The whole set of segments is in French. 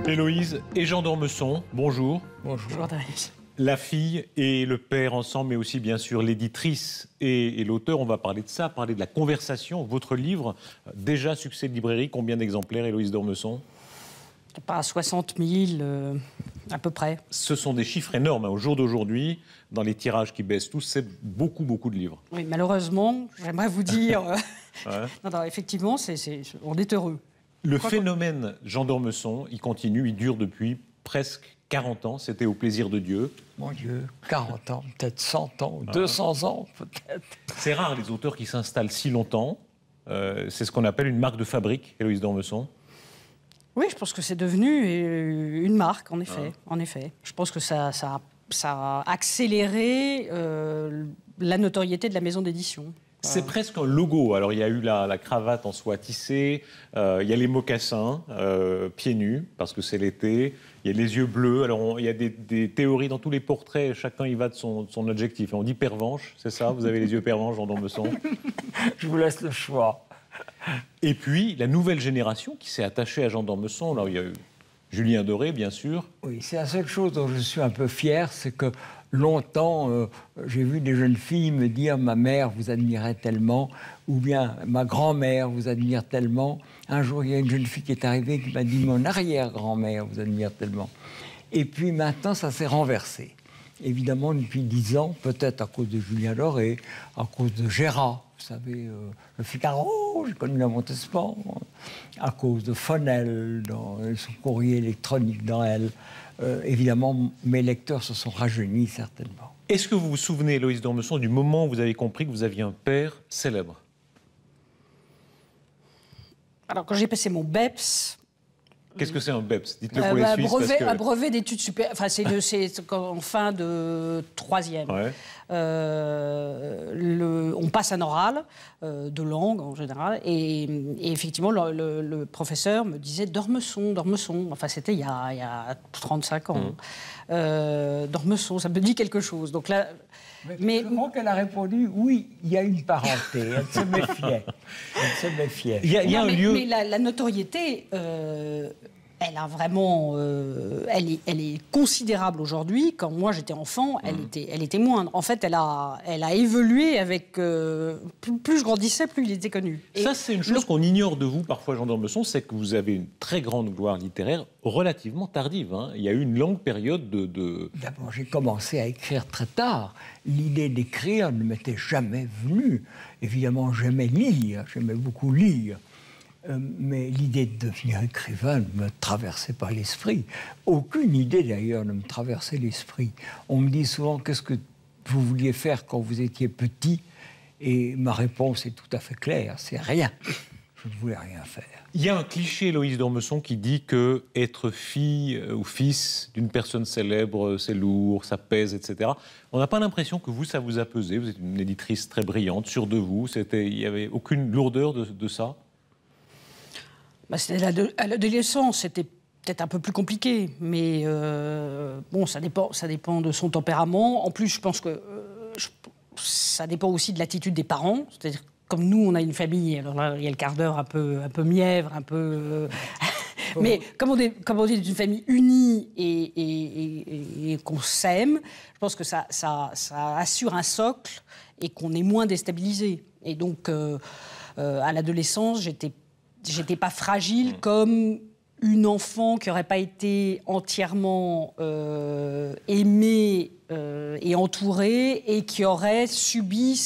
Héloïse et Jean d'Ormesson, bonjour. Bonjour. La fille et le père ensemble, mais aussi bien sûr l'éditrice et l'auteur. On va parler de ça, parler de la conversation. Votre livre, déjà succès de librairie, combien d'exemplaires, Héloïse d'Ormesson? Pas 60 000, à peu près. Ce sont des chiffres énormes. Au jour d'aujourd'hui, dans les tirages qui baissent tous, c'est beaucoup, beaucoup de livres. Oui, malheureusement, j'aimerais vous dire... Ouais. non, effectivement, on est heureux. Le phénomène Jean d'Ormesson, il continue, il dure depuis presque 40 ans. C'était au plaisir de Dieu. Mon Dieu, 40 ans, peut-être 100 ans, 200 ans, peut-être. C'est rare, les auteurs qui s'installent si longtemps. C'est ce qu'on appelle une marque de fabrique, Héloïse d'Ormesson. Oui, je pense que c'est devenu une marque, en effet. En effet. Je pense que ça a accéléré la notoriété de la maison d'édition. C'est presque un logo. Alors, il y a eu la cravate en soie tissée, il y a les mocassins, pieds nus, parce que c'est l'été, il y a les yeux bleus. Alors, il y a des théories dans tous les portraits, chacun y va de son adjectif. On dit pervenche, c'est ça? Vous avez les yeux pervenches, Jean d'Ormesson? Je vous laisse le choix. Et puis, la nouvelle génération qui s'est attachée à Jean d'Ormesson, là, il y a eu Julien Doré, bien sûr. Oui, c'est la seule chose dont je suis un peu fier, c'est que longtemps, j'ai vu des jeunes filles me dire « ma mère vous admirait tellement » ou bien « ma grand-mère vous admire tellement ». Un jour, il y a une jeune fille qui est arrivée qui m'a dit « mon arrière-grand-mère vous admire tellement ». Et puis maintenant, ça s'est renversé. Évidemment, depuis 10 ans, peut-être à cause de Julien Doré, à cause de Gérard, vous savez, le Figaro, j'ai connu la Montespan, à cause de Fonel, dans son courrier électronique dans Elle. Évidemment, mes lecteurs se sont rajeunis, certainement. Est-ce que vous vous souvenez, Héloïse d'Ormesson, du moment où vous avez compris que vous aviez un père célèbre? Alors, quand j'ai passé mon BEPS... Qu'est-ce que c'est un BEPS? Dites-le pour les Suisses. Un brevet d'études supérieures. Enfin, c'est en fin de troisième. Ouais. On passe un oral de langue en général. Et effectivement, le professeur me disait D'Ormesson, D'Ormesson. Enfin, c'était il y a 35 ans. D'Ormesson, ça me dit quelque chose. Donc là. Mais je crois qu'elle a répondu oui, il y a une parenté. Elle se méfiait. Elle se méfiait. Il y a un lieu. Mais la notoriété, elle a vraiment, elle est considérable aujourd'hui. Quand moi j'étais enfant, elle était moindre. En fait, elle a évolué avec plus je grandissais, plus il était connu. Ça, c'est une chose qu'on ignore de vous parfois, Jean d'Ormesson, c'est que vous avez une très grande gloire littéraire relativement tardive. Hein. Il y a eu une longue période de... D'abord, j'ai commencé à écrire très tard. L'idée d'écrire ne m'était jamais venue. Évidemment, j'aimais lire, j'aimais beaucoup lire. Mais l'idée de devenir écrivain ne me traversait pas l'esprit. Aucune idée, d'ailleurs, ne me traversait l'esprit. On me dit souvent, qu'est-ce que vous vouliez faire quand vous étiez petit? Et ma réponse est tout à fait claire, c'est rien. Je ne voulais rien faire. Il y a un cliché, Héloïse d'Ormesson, qui dit que être fille ou fils d'une personne célèbre, c'est lourd, ça pèse, etc. On n'a pas l'impression que vous, ça vous a pesé. Vous êtes une éditrice très brillante, sûre de vous. Il n'y avait aucune lourdeur de ça? À l'adolescence, c'était peut-être un peu plus compliqué, mais bon, ça dépend de son tempérament. En plus, je pense que ça dépend aussi de l'attitude des parents. C'est-à-dire, comme nous, on a une famille, alors là, il y a le quart d'heure un peu mièvre, un peu... mais comme on est d'une famille unie et qu'on s'aime, je pense que ça assure un socle et qu'on est moins déstabilisé. Et donc, à l'adolescence, j'étais pas fragile comme une enfant qui n'aurait pas été entièrement aimée et entourée et qui aurait subi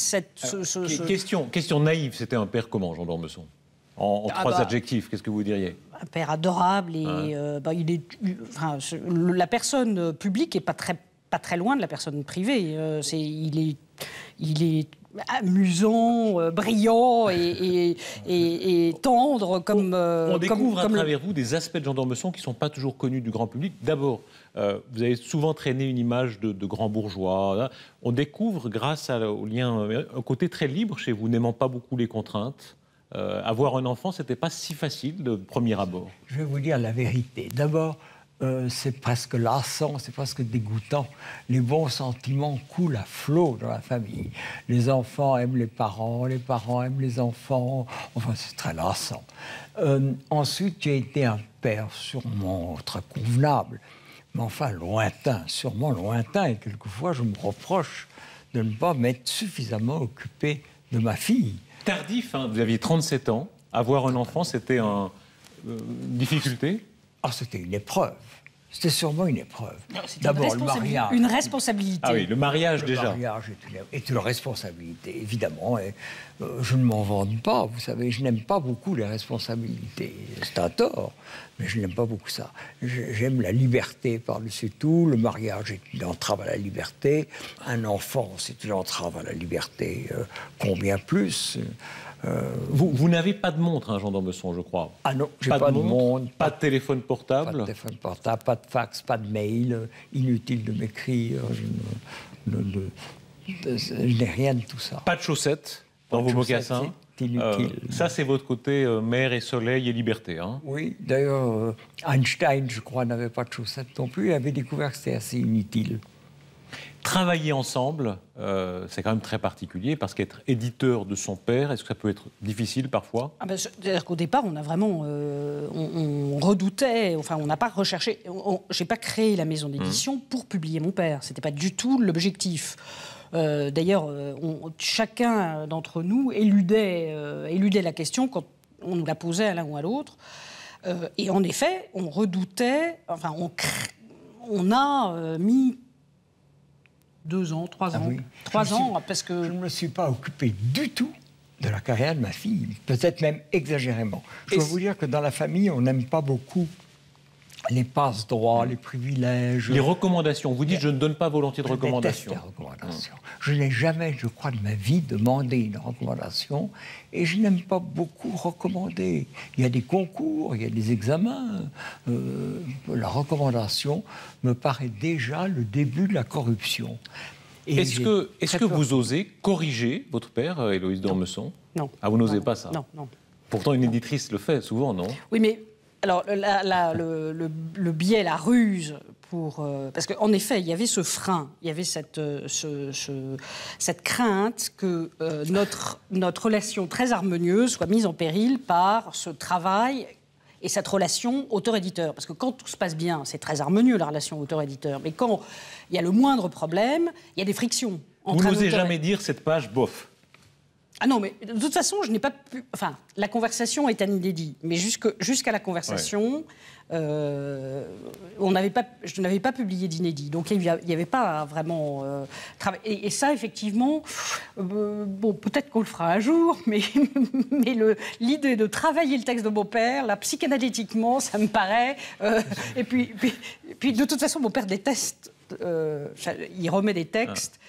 Question naïve, c'était un père comment, Jean d'Ormesson? En trois adjectifs, qu'est-ce que vous diriez? Un père adorable et la personne publique n'est pas très loin de la personne privée. Il est amusant, brillant et tendre comme... On découvre à travers vous des aspects de Jean d'Ormesson qui ne sont pas toujours connus du grand public. D'abord, vous avez souvent traîné une image de grand bourgeois. On découvre, grâce au lien, un côté très libre chez vous, n'aimant pas beaucoup les contraintes. Avoir un enfant, ce n'était pas si facile de premier abord. Je vais vous dire la vérité. D'abord, c'est presque lassant, c'est presque dégoûtant. Les bons sentiments coulent à flot dans la famille. Les enfants aiment les parents aiment les enfants. Enfin, c'est très lassant. Ensuite, j'ai été un père sûrement très convenable, mais enfin lointain, sûrement lointain. Et quelquefois, je me reproche de ne pas m'être suffisamment occupé de ma fille. Tardif, hein, vous aviez 37 ans. Avoir un enfant, c'était une difficulté? Ah, c'était une épreuve. C'était sûrement une épreuve. D'abord, le mariage. Une responsabilité. Ah oui, le mariage déjà. Le mariage est une responsabilité, évidemment. Et, je ne m'en vante pas, vous savez. Je n'aime pas beaucoup les responsabilités. C'est un tort, mais je n'aime pas beaucoup ça. J'aime la liberté par-dessus tout. Le mariage est une entrave à la liberté. Un enfant, c'est une entrave à la liberté. Combien plus Vous n'avez pas de montre, hein, Jean d'Ormesson, je crois. Ah non, j'ai pas de montre, pas de téléphone portable. Pas de téléphone portable, pas de fax, pas de mail. Inutile de m'écrire. Je n'ai rien de tout ça. Pas de chaussettes dans vos mocassins. C'est inutile. Ça, c'est votre côté mer et soleil et liberté. Hein. Oui, d'ailleurs, Einstein, je crois, n'avait pas de chaussettes non plus. Il avait découvert que c'était assez inutile. Travailler ensemble, c'est quand même très particulier, parce qu'être éditeur de son père, est-ce que ça peut être difficile parfois? C'est-à-dire qu'au départ, on a vraiment... on redoutait, enfin, on n'a pas recherché... J'ai pas créé la maison d'édition pour publier mon père. C'était pas du tout l'objectif. D'ailleurs, chacun d'entre nous éludait la question quand on nous la posait à l'un ou à l'autre. Et en effet, on redoutait... Enfin, on a mis 2 ans, 3 ans. Oui. 3 ans, parce que... Je ne me suis pas occupé du tout de la carrière de ma fille, peut-être même exagérément. Je dois vous dire que dans la famille, on n'aime pas beaucoup les passe-droits, les privilèges. Les recommandations. Vous dites, je ne donne pas volontiers de recommandations. Je déteste les recommandations. Je n'ai jamais, je crois, de ma vie demandé une recommandation et je n'aime pas beaucoup recommander. Il y a des concours, il y a des examens. La recommandation me paraît déjà le début de la corruption. Est-ce que vous osez corriger votre père, Héloïse d'Ormesson? Non. Ah, vous n'osez pas ça? Non, non. Pourtant, une éditrice le fait souvent, non? Oui, mais... Alors, le biais, la ruse, parce qu'en effet, il y avait ce frein, il y avait cette crainte que notre relation très harmonieuse soit mise en péril par ce travail et cette relation auteur-éditeur. Parce que quand tout se passe bien, c'est très harmonieux, la relation auteur-éditeur. Mais quand il y a le moindre problème, il y a des frictions. Vous n'osez jamais dire cette page, bof. Ah non, mais de toute façon, je n'ai pas pu... Enfin, la conversation est un inédit, mais jusqu'à la conversation, je n'avais pas publié d'inédit. Donc, il n'y avait pas vraiment... Et ça, effectivement, bon, peut-être qu'on le fera un jour, mais l'idée de travailler le texte de mon père, là, psychanalytiquement, ça me paraît... et puis, de toute façon, mon père déteste... il remet des textes...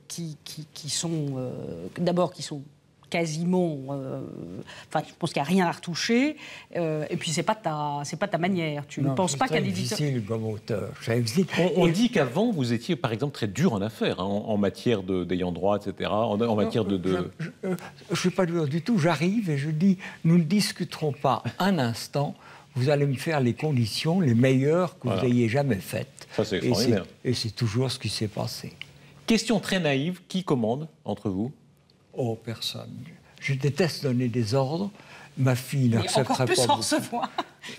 qui sont d'abord qui sont quasiment enfin je pense qu'il n'y a rien à retoucher et puis c'est pas ta manière, tu ne penses pas qu'un éditeur... C'est difficile comme auteur. On dit qu'avant vous étiez par exemple très dur en affaires, hein, en matière d'ayant droit, etc., en matière de... Je ne suis pas dur du tout, j'arrive et je dis nous ne discuterons pas un instant, vous allez me faire les conditions les meilleures que vous ayez jamais faites. Ça c'est extraordinaire. Et c'est toujours ce qui s'est passé. Question très naïve, qui commande entre vous? Oh, personne. Je déteste donner des ordres. Ma fille n'accepterait pas. Encore plus en recevoir.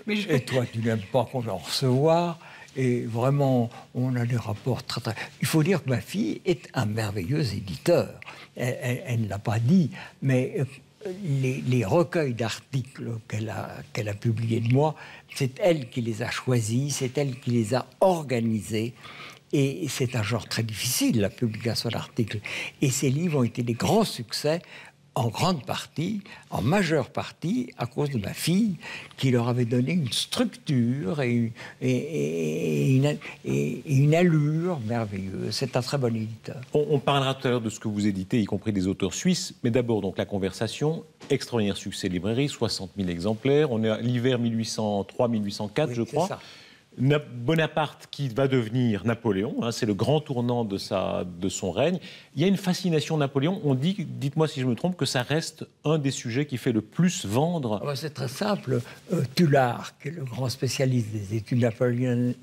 Et toi, tu n'aimes pas qu'on en recevoir. Et vraiment, on a des rapports très, très... Il faut dire que ma fille est un merveilleux éditeur. Elle ne l'a pas dit, mais les recueils d'articles qu'elle a publiés de moi, c'est elle qui les a choisis, c'est elle qui les a organisés. Et c'est un genre très difficile, la publication d'articles. Et ces livres ont été des grands succès, en grande partie, en majeure partie, à cause de ma fille, qui leur avait donné une structure et une allure merveilleuse. C'est un très bon éditeur. On parlera tout à l'heure de ce que vous éditez, y compris des auteurs suisses. Mais d'abord, donc, la conversation. Extraordinaire succès librairie, 60 000 exemplaires. On est à l'hiver 1803-1804, je crois. Bonaparte qui va devenir Napoléon, hein, c'est le grand tournant de son règne. Il y a une fascination Napoléon. On dit, dites-moi si je me trompe, que ça reste un des sujets qui fait le plus vendre. C'est très simple. Tullard, qui est le grand spécialiste des études napoléoniennes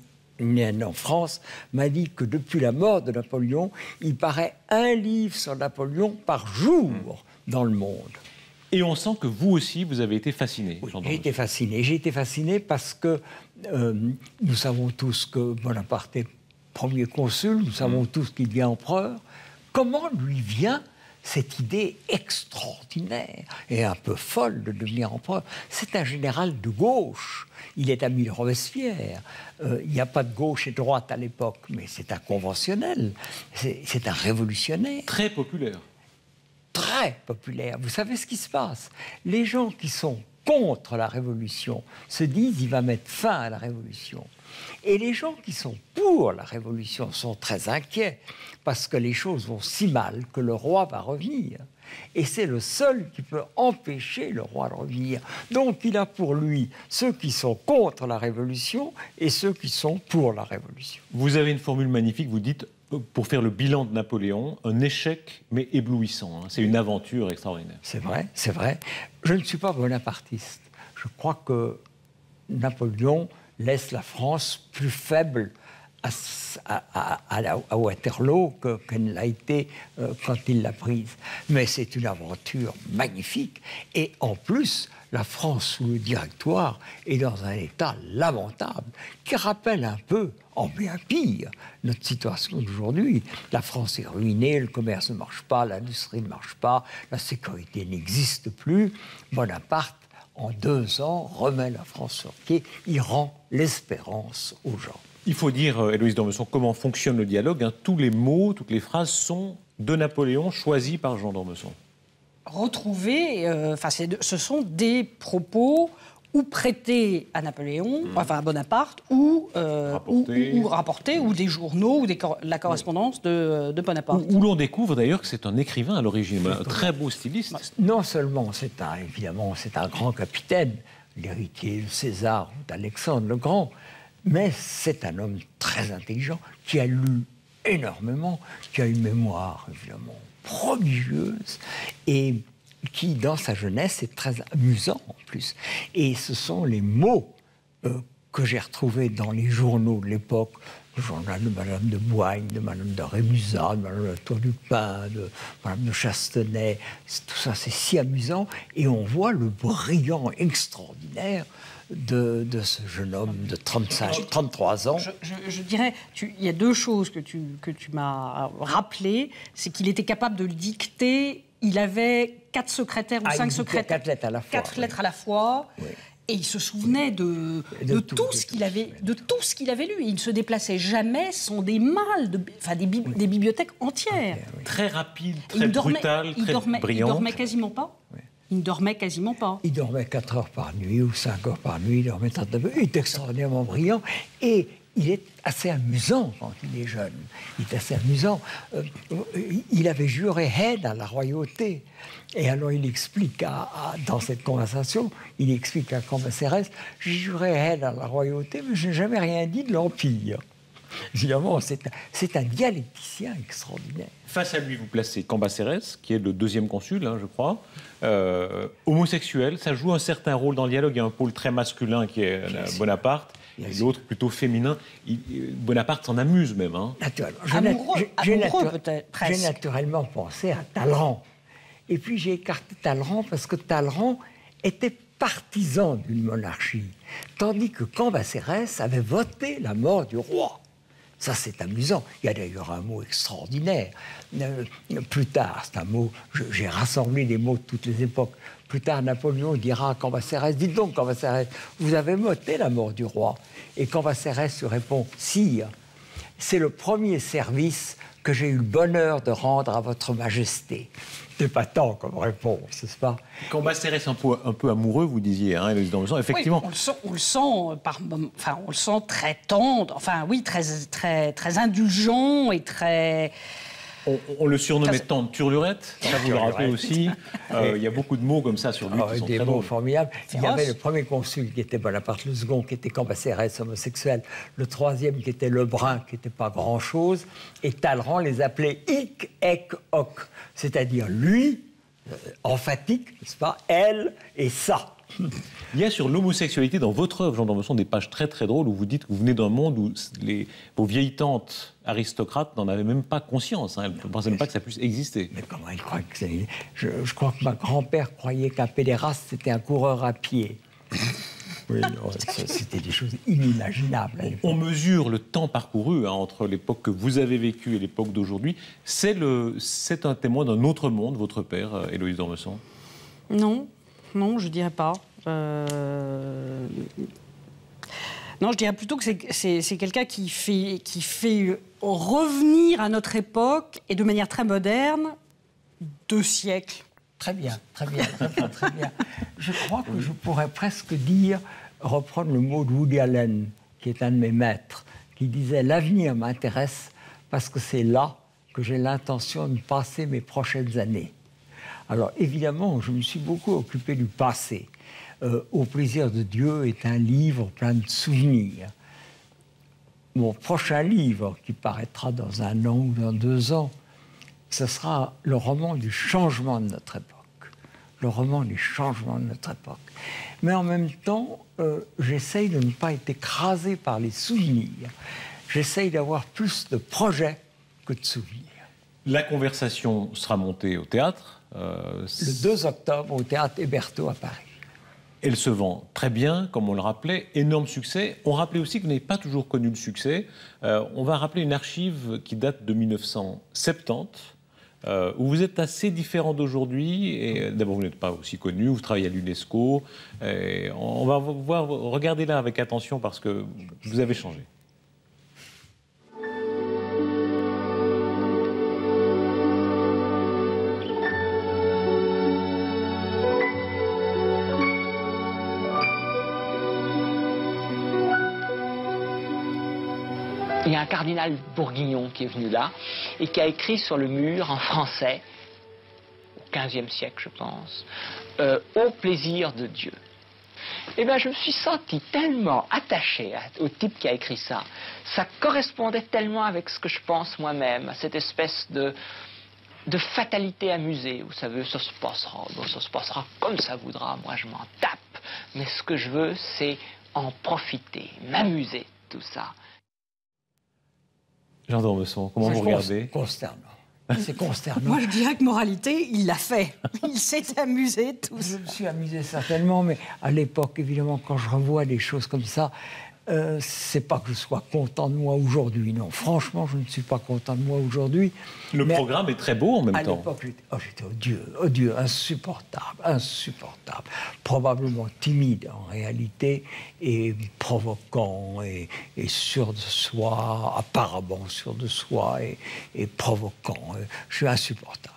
en France, m'a dit que depuis la mort de Napoléon, il paraît un livre sur Napoléon par jour dans le monde. Et on sent que vous aussi, vous avez été fasciné. Oui, j'ai été fasciné. J'ai été fasciné parce que nous savons tous que Bonaparte est premier consul, nous savons tous qu'il devient empereur. Comment lui vient cette idée extraordinaire et un peu folle de devenir empereur? C'est un général de gauche. Il est ami de Robespierre. Il n'y a pas de gauche et de droite à l'époque, mais c'est un conventionnel. C'est un révolutionnaire. Très populaire. Très populaire. Vous savez ce qui se passe? Les gens qui sont contre la Révolution se disent il va mettre fin à la Révolution. Et les gens qui sont pour la Révolution sont très inquiets parce que les choses vont si mal que le roi va revenir. Et c'est le seul qui peut empêcher le roi de revenir. Donc il a pour lui ceux qui sont contre la Révolution et ceux qui sont pour la Révolution. Vous avez une formule magnifique, vous dites, pour faire le bilan de Napoléon, un échec mais éblouissant. Hein. C'est une aventure extraordinaire. C'est vrai, c'est vrai. Je ne suis pas bonapartiste. Je crois que Napoléon laisse la France plus faible à Waterloo qu'elle l'a été quand il l'a prise. Mais c'est une aventure magnifique. Et en plus, la France sous le Directoire est dans un état lamentable qui rappelle un peu, en bien pire, notre situation d'aujourd'hui. La France est ruinée, le commerce ne marche pas, l'industrie ne marche pas, la sécurité n'existe plus. Bonaparte, en 2 ans, remet la France sur pied, il rend l'espérance aux gens. Il faut dire, Héloïse d'Ormesson, comment fonctionne le dialogue. Hein. Tous les mots, toutes les phrases sont de Napoléon, choisis par Jean d'Ormesson. Retrouvés, ce sont des propos ou prêtés à Napoléon, enfin à Bonaparte, ou rapportés, ou des journaux, ou la correspondance de Bonaparte. Où l'on découvre d'ailleurs que c'est un écrivain à l'origine, un très beau styliste. Non seulement évidemment, c'est un grand capitaine, l'héritier de César ou d'Alexandre le Grand, mais c'est un homme très intelligent qui a lu énormément, qui a une mémoire évidemment prodigieuse et qui, dans sa jeunesse, est très amusant en plus. Et ce sont les mots que j'ai retrouvés dans les journaux de l'époque, le journal de Madame de Boigne, de Madame de Rémusat, de Madame de la Tour du Pin, de Madame de Chastenay. Tout ça, c'est si amusant. Et on voit le brillant extraordinaire de ce jeune homme de 33 ans. Je dirais, il y a 2 choses que tu m'as rappelées. C'est qu'il était capable de le dicter. Il avait 4 secrétaires ou 5 secrétaires. 4 lettres à la fois. 4 lettres à la fois. Oui. Et il se souvenait de tout ce qu'il avait lu. Et il ne se déplaçait jamais sans des malles, des bibliothèques entières. Okay, oui. Très rapide, très brutal, très brillant. Il dormait quasiment pas. Oui. Il ne dormait quasiment pas. Il dormait 4 heures par nuit ou 5 heures par nuit. Il dormait 39 heures. Il est extraordinairement brillant. Et il est assez amusant quand il est jeune. Il est assez amusant. Il avait juré haine à la royauté. Et alors il explique, dans cette conversation, il explique à Cambacérès, j'ai juré haine à la royauté, mais je n'ai jamais rien dit de l'Empire. Évidemment, c'est un dialecticien extraordinaire. Face à lui, vous placez Cambacérès, qui est le 2e consul, je crois. Homosexuel, ça joue un certain rôle dans le dialogue. Il y a un pôle très masculin qui est Bonaparte, et l'autre plutôt féminin. Bonaparte s'en amuse même. Hein. Naturellement. J'ai naturellement pensé à Talleyrand. Et puis j'ai écarté Talleyrand parce que Talleyrand était partisan d'une monarchie, tandis que Cambacérès avait voté la mort du roi. Ça, c'est amusant. Il y a d'ailleurs un mot extraordinaire. Plus tard, c'est un mot, j'ai rassemblé les mots de toutes les époques. Plus tard, Napoléon dira à Cambacérès, dites donc, Cambacérès, vous avez voté la mort du roi. Et Cambacérès lui répond, sire, c'est le premier service que j'ai eu le bonheur de rendre à votre majesté. C'est pas tant comme réponse, n'est-ce pas? Cambacérès un peu amoureux, vous disiez, hein, Héloïse d'Ormesson, effectivement. Oui, on le sent très tendre, très indulgent et très... On le surnommait Tante Turlurette, ça vous le rappelez aussi. Il y a beaucoup de mots comme ça sur lui qui sont des très mots drôles. formidables. Il y avait le premier consul qui était Bonaparte, le second qui était Cambacérès, homosexuel, le troisième qui était Lebrun, qui n'était pas grand-chose, et Talleyrand les appelait hic, ec, hoc, c'est-à-dire lui, emphatique, n'est-ce pas, elle et ça. Il y a sur l'homosexualité dans votre œuvre, Jean d'Ormesson, des pages très très drôles où vous dites que vous venez d'un monde où vos vieilles tantes aristocrates n'en avaient même pas conscience. Elles ne pensaient même pas que ça puisse exister. Mais comment ils croient que c'est... Je crois que ma grand-père croyait qu'un pédéraste, c'était un coureur à pied. Oui, c'était des choses inimaginables. On mesure le temps parcouru entre l'époque que vous avez vécue et l'époque d'aujourd'hui. C'est un témoin d'un autre monde, votre père, Héloïse d'Ormesson? Non, je ne dirais pas. Non, je dirais plutôt que c'est quelqu'un qui fait revenir à notre époque, et de manière très moderne, 2 siècles. Très bien, très bien. Je crois que je pourrais presque reprendre le mot de Woody Allen, qui est un de mes maîtres, qui disait « L'avenir m'intéresse parce que c'est là que j'ai l'intention de passer mes prochaines années ». Alors évidemment, je me suis beaucoup occupé du passé. Au plaisir de Dieu est un livre plein de souvenirs. Mon prochain livre, qui paraîtra dans 1 an ou dans 2 ans, ce sera le roman du changement de notre époque. Le roman du changement de notre époque. Mais en même temps, j'essaye de ne pas être écrasé par les souvenirs. J'essaye d'avoir plus de projets que de souvenirs. La conversation sera montée au théâtre. Le 2 octobre, au théâtre Hébertot à Paris. Elle se vend très bien, comme on le rappelait, énorme succès. On rappelait aussi que vous n'avez pas toujours connu le succès. On va rappeler une archive qui date de 1970, où vous êtes assez différent d'aujourd'hui. Et d'abord, vous n'êtes pas aussi connu, vous travaillez à l'UNESCO. On va regarder là avec attention parce que vous avez changé. Il y a un cardinal bourguignon qui est venu là et qui a écrit sur le mur en français, au XVe siècle je pense, au plaisir de Dieu. Eh bien je me suis senti tellement attaché au type qui a écrit ça. Ça correspondait tellement avec ce que je pense moi-même, à cette espèce de fatalité amusée. Vous savez, ça se passera comme ça voudra, moi je m'en tape. Mais ce que je veux, c'est en profiter, m'amuser de tout ça. Jean d'Ormesson, comment vous regardez? Consternant. C'est consternant. Moi, je dirais que moralité, il l'a fait. Il s'est amusé, tout ça. Je me suis amusé certainement, mais à l'époque, évidemment, quand je revois des choses comme ça, c'est pas que je sois content de moi aujourd'hui. Non, franchement, je ne suis pas content de moi aujourd'hui. Le programme est très beau en même temps. À l'époque, j'étais odieux, insupportable. Probablement timide en réalité, et provoquant, et sûr de soi, apparemment sûr de soi, et provoquant. Je suis insupportable.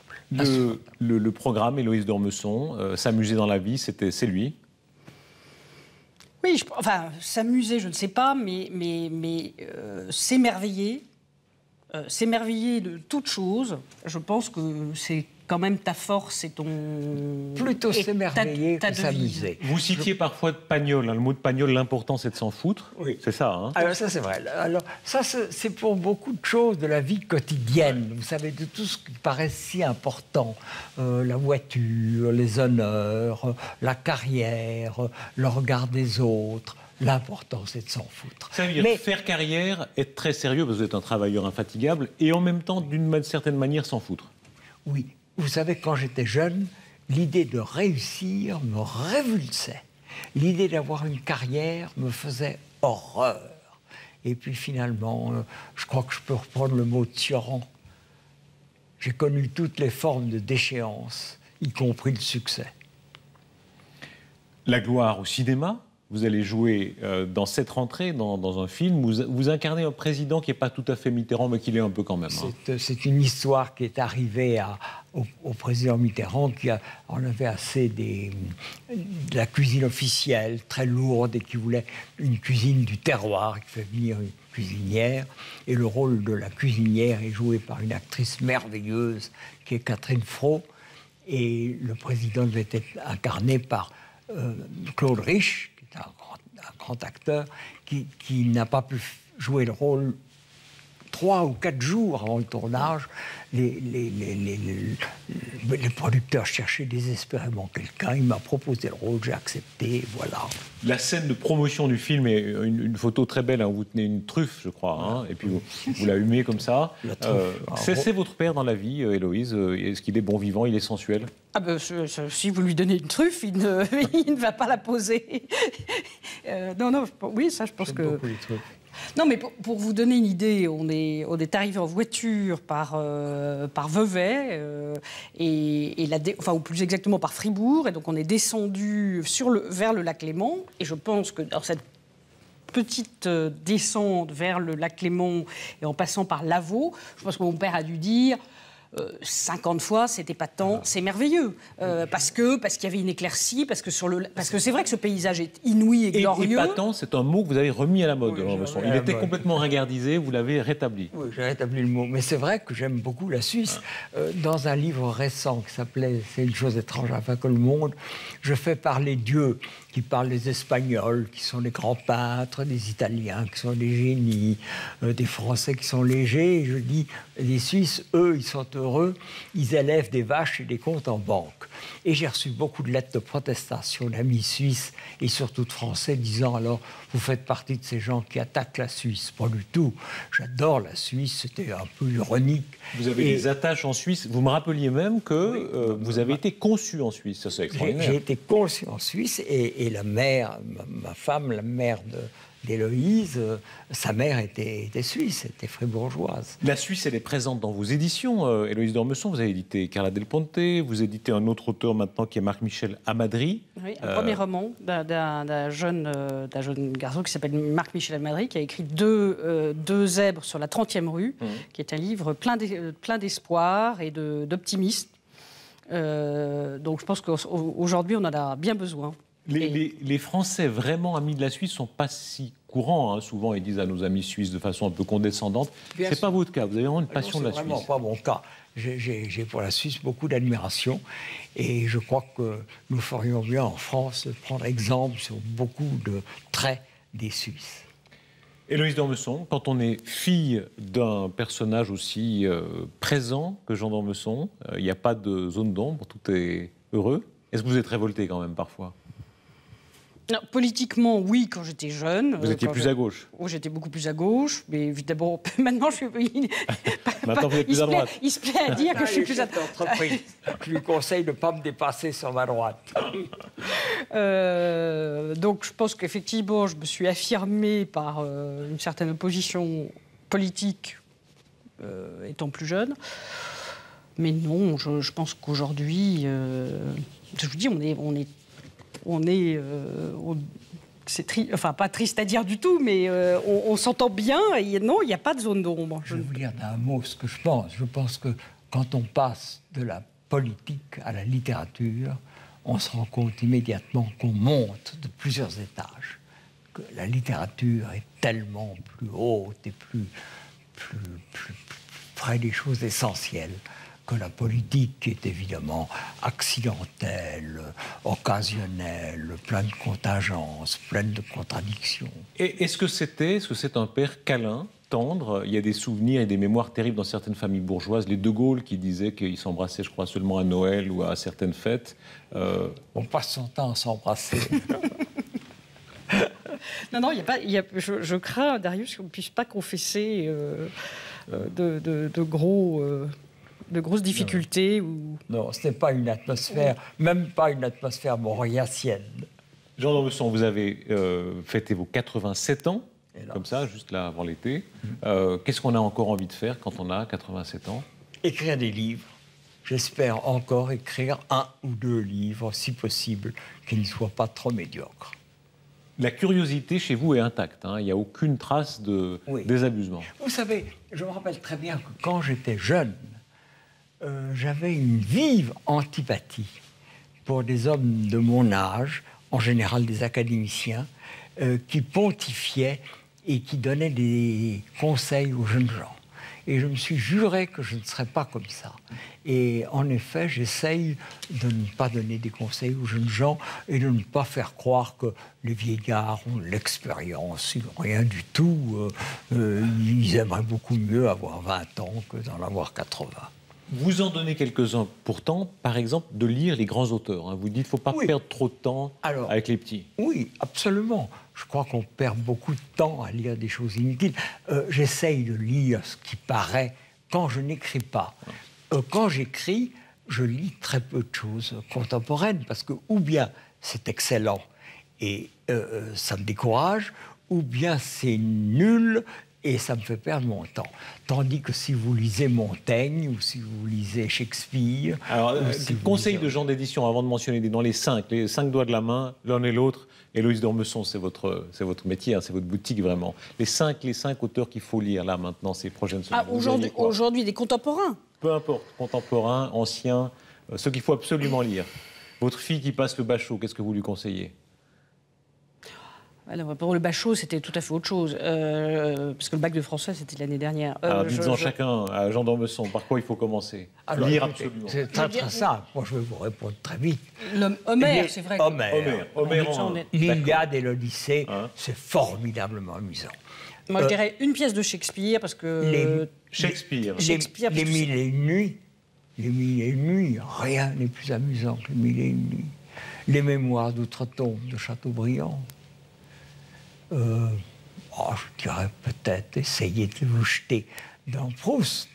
Le programme, Héloïse d'Ormesson, s'amuser dans la vie, c'est lui. Oui, s'amuser, je ne sais pas, mais s'émerveiller de toute chose, je pense que c'est quand même ta force et ton... Plutôt s'émerveiller que s'amuser. Vous citiez parfois de Pagnol, le mot de Pagnol, l'important c'est de s'en foutre. Oui. C'est ça, hein? Alors ça c'est vrai. Alors ça c'est pour beaucoup de choses de la vie quotidienne. Vous savez, de tout ce qui paraît si important. La voiture, les honneurs, la carrière, le regard des autres. L'important, c'est de s'en foutre. Ça veut dire faire carrière, être très sérieux, parce que vous êtes un travailleur infatigable, et en même temps, d'une certaine manière, s'en foutre. Oui. Vous savez, quand j'étais jeune, l'idée de réussir me révulsait. L'idée d'avoir une carrière me faisait horreur. Et puis finalement, je crois que je peux reprendre le mot de Cioran. J'ai connu toutes les formes de déchéance, y compris le succès. La gloire au cinéma. vous allez jouer dans cette rentrée, dans un film, vous incarnez un président qui n'est pas tout à fait Mitterrand, mais qui l'est un peu quand même. C'est une histoire qui est arrivée au président Mitterrand, en avait assez de la cuisine officielle, très lourde, et qui voulait une cuisine du terroir, qui fait venir une cuisinière. Et le rôle de la cuisinière est joué par une actrice merveilleuse, qui est Catherine Fro. Et le président devait être incarné par Claude Rich, qui est un grand acteur, qui n'a pas pu jouer le rôle 3 ou 4 jours avant le tournage. Les producteurs cherchaient désespérément quelqu'un. Il m'a proposé le rôle, j'ai accepté, voilà. La scène de promotion du film est une photo très belle. Hein. Vous tenez une truffe, je crois, hein, et puis vous la humez comme ça. C'est votre père dans la vie, Héloïse. Est-ce qu'il est bon vivant, il est sensuel? Ah ben, si vous lui donnez une truffe, il ne va pas la poser. Non, oui, ça, je pense que... Beaucoup les trucs. Non, mais pour vous donner une idée, on est arrivé en voiture par Vevey, ou plus exactement par Fribourg, et donc on est descendu vers le lac Léman, et je pense que dans cette petite descente vers le lac Léman, et en passant par Lavaux, je pense que mon père a dû dire... 50 fois, c'était pas tant, c'est merveilleux. Parce qu'il y avait une éclaircie, parce que c'est vrai que ce paysage est inouï et glorieux. Épatant, c'est un mot que vous avez remis à la mode. Oui, il était complètement ringardisé, vous l'avez rétabli. Oui, j'ai rétabli le mot. Mais c'est vrai que j'aime beaucoup la Suisse. Dans un livre récent qui s'appelait « C'est une chose étrange afin que le monde », je fais parler Dieu, qui parle des Espagnols, qui sont les grands peintres, des Italiens, qui sont les génies, des Français qui sont légers. Et je dis, les Suisses, eux, ils sont heureux, ils élèvent des vaches et des comptes en banque. Et j'ai reçu beaucoup de lettres de protestation d'amis suisses et surtout de Français disant, alors, vous faites partie de ces gens qui attaquent la Suisse. Pas du tout. J'adore la Suisse, c'était un peu ironique. Vous avez des attaches en Suisse. Vous me rappeliez même que vous avez été conçu en Suisse. Ça, c'est extraordinaire. J'ai été conçu en Suisse et la mère, ma femme, la mère d'Héloïse, sa mère était suisse, était fribourgeoise. La Suisse, elle est présente dans vos éditions. Héloïse d'Ormesson, vous avez édité Carla Del Ponte, vous éditez un autre auteur maintenant qui est Marc-Michel Amadry. Oui, un premier roman d'un jeune garçon qui s'appelle Marc-Michel Amadry, qui a écrit deux zèbres sur la 30e rue, qui est un livre plein d'espoir et d'optimisme. Donc je pense qu'aujourd'hui, on en a bien besoin. Les Français vraiment amis de la Suisse ne sont pas si courants. Hein. Souvent, ils disent à nos amis suisses de façon un peu condescendante. Ce n'est pas votre cas. Vous avez vraiment une passion de la Suisse. Ce n'est vraiment pas mon cas. J'ai pour la Suisse beaucoup d'admiration. Et je crois que nous ferions bien en France de prendre exemple sur beaucoup de traits des Suisses. Héloïse d'Ormesson, quand on est fille d'un personnage aussi présent que Jean d'Ormesson, il n'y a pas de zone d'ombre, tout est heureux. Est-ce que vous êtes révolté quand même parfois? Non, politiquement, oui, quand j'étais jeune. Vous étiez plus à gauche? Oh, j'étais beaucoup plus à gauche, mais évidemment, maintenant, je suis... Maintenant, vous êtes plus à droite. Il se plaît à dire que je suis plus à droite. Je lui conseille de ne pas me dépasser sur ma droite. Donc, je pense qu'effectivement, je me suis affirmée par une certaine opposition politique étant plus jeune. Mais non, je pense qu'aujourd'hui, je vous dis, enfin pas triste à dire du tout, mais on s'entend bien. Et non, il n'y a pas de zone d'ombre. Je vais vous dire d'un mot ce que je pense. Je pense que quand on passe de la politique à la littérature, on se rend compte immédiatement qu'on monte de plusieurs étages. Que la littérature est tellement plus haute et plus près des choses essentielles que la politique, qui est évidemment accidentelle, occasionnelle, pleine de contingences, pleine de contradictions. Et est-ce que c'est un père câlin, tendre? Il y a des souvenirs et des mémoires terribles dans certaines familles bourgeoises. Les De Gaulle qui disaient qu'ils s'embrassaient, je crois, seulement à Noël ou à certaines fêtes. On passe son temps à s'embrasser. Non, je crains, Darius, qu'on ne puisse pas confesser de grosses difficultés. Non, ce n'est pas une atmosphère, même pas une atmosphère mauriacienne. Jean d'Ormesson, vous avez fêté vos 87 ans, hélas. Comme ça, juste là avant l'été. Qu'est-ce qu'on a encore envie de faire quand on a 87 ans? Écrire des livres. J'espère encore écrire 1 ou 2 livres, si possible, qui ne soient pas trop médiocres. La curiosité chez vous est intacte, hein. Il n'y a aucune trace de désabusement. Vous savez, je me rappelle très bien que quand j'étais jeune, j'avais une vive antipathie pour des hommes de mon âge, en général des académiciens, qui pontifiaient et qui donnaient des conseils aux jeunes gens. Et je me suis juré que je ne serais pas comme ça. Et en effet, j'essaye de ne pas donner des conseils aux jeunes gens et de ne pas faire croire que les vieillards ont l'expérience, rien du tout. Ils aimeraient beaucoup mieux avoir 20 ans que d'en avoir 80. Vous en donnez quelques-uns pourtant, par exemple, de lire les grands auteurs, hein. Vous dites qu'il ne faut pas perdre trop de temps avec les petits. Oui, absolument. Je crois qu'on perd beaucoup de temps à lire des choses inutiles. J'essaye de lire ce qui paraît quand je n'écris pas. Quand j'écris, je lis très peu de choses contemporaines parce que ou bien c'est excellent et ça me décourage, ou bien c'est nul et ça me fait perdre mon temps. Tandis que si vous lisez Montaigne ou si vous lisez Shakespeare... Alors, conseil de gens d'édition, avant de mentionner dans les cinq doigts de la main, l'un et l'autre, Héloïse d'Ormesson, c'est votre métier, hein, c'est votre boutique vraiment. Les cinq auteurs qu'il faut lire là maintenant, ces prochaines semaines. Aujourd'hui, des contemporains. Peu importe, contemporains, anciens, ceux qu'il faut absolument lire. Votre fille qui passe le bachot, qu'est-ce que vous lui conseillez ? Alors, pour le bachot, c'était tout à fait autre chose. Parce que le bac de français, c'était l'année dernière. Alors, dites-en chacun, à Jean d'Ormesson, par quoi il faut commencer ? Alors, lire absolument. C'est très simple. Moi, je vais vous répondre très vite. Homère, c'est vrai. Homère. L'Iliade et l'Odyssée, c'est formidablement amusant. Moi, je dirais une pièce de Shakespeare, parce que... Shakespeare. Les Mille et une nuits. Les Mille et une nuits, rien n'est plus amusant que les Mille et une nuits. Les Mémoires d'Outre-Tombe de Chateaubriand. Je dirais peut-être essayer de vous jeter dans Proust.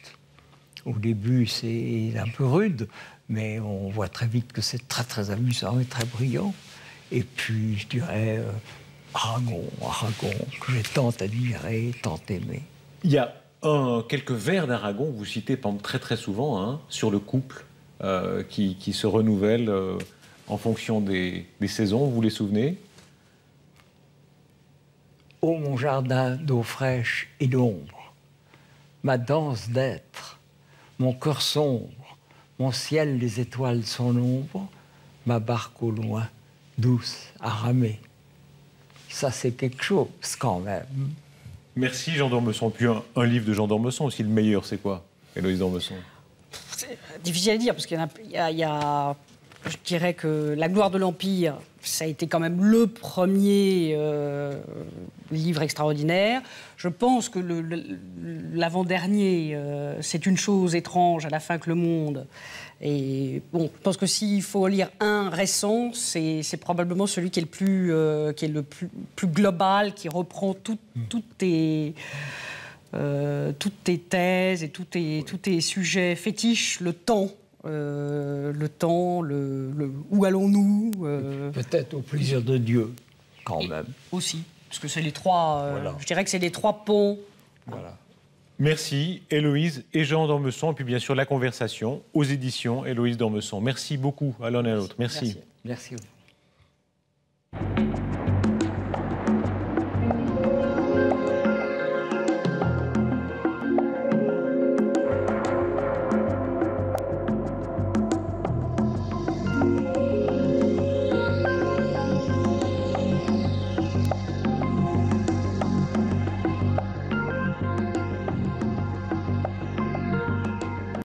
Au début, c'est un peu rude, mais on voit très vite que c'est très, très amusant et très brillant. Et puis, je dirais Aragon, que j'ai tant admiré, tant aimé. Il y a quelques vers d'Aragon, vous citez très, très souvent, hein, sur le couple qui se renouvelle en fonction des saisons. Vous vous les souvenez ? Ô mon jardin d'eau fraîche et d'ombre, ma danse d'être, mon cœur sombre, mon ciel les étoiles sans nombre, ma barque au loin, douce à ramer. Ça, c'est quelque chose quand même. Merci Jean d'Ormesson. Puis un livre de Jean d'Ormesson aussi, le meilleur, c'est quoi, Héloïse d'Ormesson ? C'est difficile à dire, parce qu'il y a je dirais que La gloire de l'Empire, ça a été quand même le premier livre extraordinaire. Je pense que l'avant-dernier, c'est une chose étrange à la fin que le monde. Et bon, je pense que s'il faut lire un récent, c'est probablement celui qui est le plus global, qui reprend toutes tes thèses et tous tes sujets fétiches, le temps. Où allons-nous Peut-être au plaisir de Dieu, quand même. Aussi, parce que c'est les trois... Je dirais que c'est les trois ponts. Voilà. Merci Héloïse et Jean d'Ormesson. Et puis bien sûr, La Conversation aux éditions Héloïse d'Ormesson. Merci beaucoup à l'un et à l'autre. Merci. Merci.